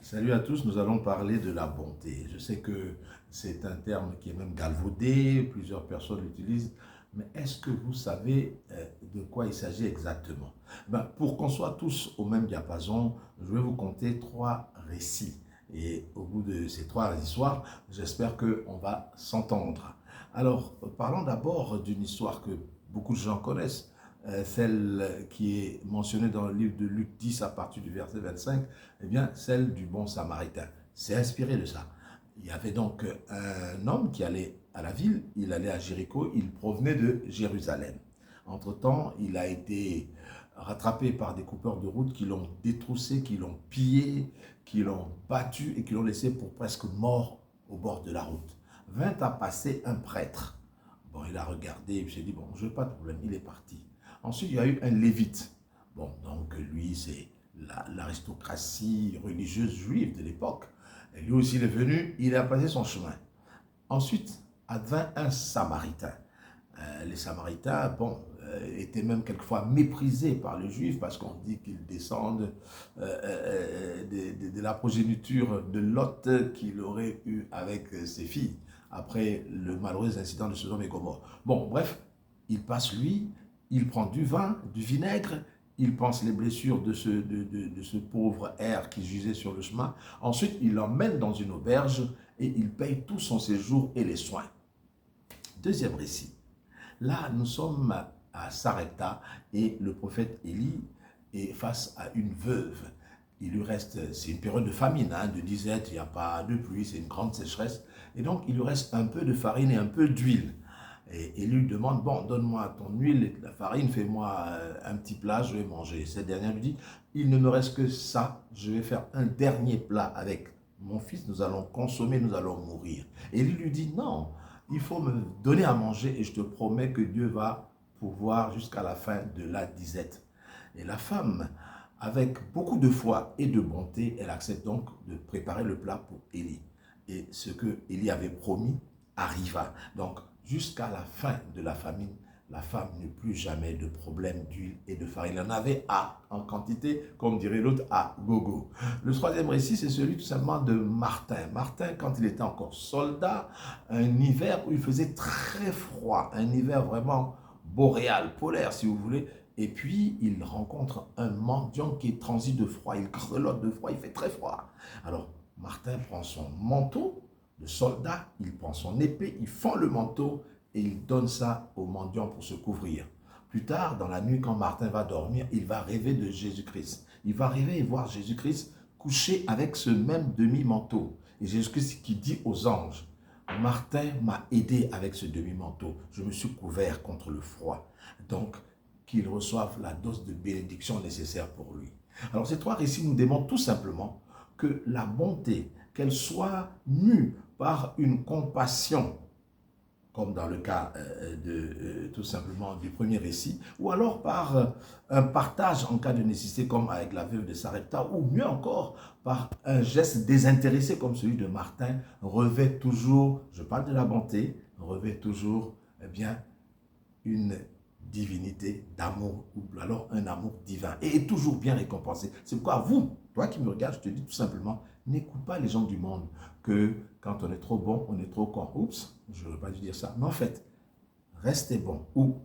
Salut à tous, nous allons parler de la bonté. Je sais que c'est un terme qui est même galvaudé, plusieurs personnes l'utilisent, mais est-ce que vous savez de quoi il s'agit exactement? Pour qu'on soit tous au même diapason, je vais vous conter trois récits. Et au bout de ces trois histoires, j'espère qu'on va s'entendre. Alors, parlons d'abord d'une histoire que beaucoup de gens connaissent, celle qui est mentionnée dans le livre de Luc 10 à partir du verset 25, eh bien, celle du bon samaritain. C'est inspiré de ça. Il y avait donc un homme qui allait à la ville, il allait à Jéricho, il provenait de Jérusalem. Entre-temps, il a été rattrapé par des coupeurs de route qui l'ont détroussé, qui l'ont pillé, qui l'ont battu et qui l'ont laissé pour presque mort au bord de la route. Vint à passer un prêtre. Bon, il a regardé, il s'est dit, bon, je n'ai pas de problème, il est parti. Ensuite, il y a eu un lévite. Bon, donc lui, c'est l'aristocratie religieuse juive de l'époque. Et lui aussi, il est venu, il a passé son chemin. Ensuite, advint un samaritain. Les samaritains, bon, étaient même quelquefois méprisés par les juifs parce qu'on dit qu'ils descendent de la progéniture de Lot qu'il aurait eu avec ses filles après le malheureux incident de Sodome et Gomorrhe. Bon, bref, il passe lui, il prend du vin, du vinaigre, il pense les blessures de ce pauvre air qui gisait sur le chemin. Ensuite, il l'emmène dans une auberge et il paye tout son séjour et les soins. Deuxième récit. Là, nous sommes à Sarepta et le prophète Élie est face à une veuve. Il lui reste, c'est une période de famine, hein, de disette, il n'y a pas de pluie, c'est une grande sécheresse. Et donc, il lui reste un peu de farine et un peu d'huile. Et il lui demande, bon, donne-moi ton huile et la farine, fais-moi un petit plat, je vais manger. Cette dernière lui dit, il ne me reste que ça, je vais faire un dernier plat avec mon fils, nous allons consommer, nous allons mourir. Et il lui dit, non, il faut me donner à manger et je te promets que Dieu va pouvoir jusqu'à la fin de la disette. Et la femme, avec beaucoup de foi et de bonté, elle accepte donc de préparer le plat pour Élie. Et ce que Élie avait promis arriva. Donc, jusqu'à la fin de la famine, la femme n'eut plus jamais de problème d'huile et de farine. Elle en avait en quantité, comme dirait l'autre, à gogo. Le troisième récit, c'est celui tout simplement de Martin. Martin, quand il était encore soldat, un hiver où il faisait très froid, un hiver vraiment boréal, polaire si vous voulez, et puis il rencontre un mendiant qui est transi de froid, il grelotte de froid, il fait très froid. Alors Martin prend son manteau de soldat, il prend son épée, il fend le manteau et il donne ça au mendiant pour se couvrir. Plus tard, dans la nuit, quand Martin va dormir, il va rêver de Jésus-Christ. Il va rêver et voir Jésus-Christ couché avec ce même demi-manteau. Et Jésus-Christ qui dit aux anges, Martin m'a aidé avec ce demi-manteau. Je me suis couvert contre le froid. Donc, qu'il reçoive la dose de bénédiction nécessaire pour lui. Alors, ces trois récits nous démontrent tout simplement que la bonté, qu'elle soit mue par une compassion, comme dans le cas tout simplement du premier récit, ou alors par un partage en cas de nécessité, comme avec la veuve de Sarepta, ou mieux encore, par un geste désintéressé comme celui de Martin, revêt toujours, je parle de la bonté, revêt toujours, eh bien, une divinité d'amour, ou alors un amour divin, et est toujours bien récompensé. C'est pourquoi vous, toi qui me regardes, je te dis tout simplement, n'écoute pas les gens du monde, que quand on est trop bon, on est trop con. Oups, je n'aurais pas dû dire ça. Mais en fait, restez bon, ou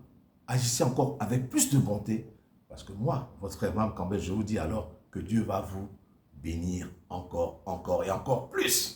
agissez encore avec plus de bonté, parce que moi, votre frère Mme Campbell, je vous dis alors que Dieu va vous bénir encore, encore et encore plus.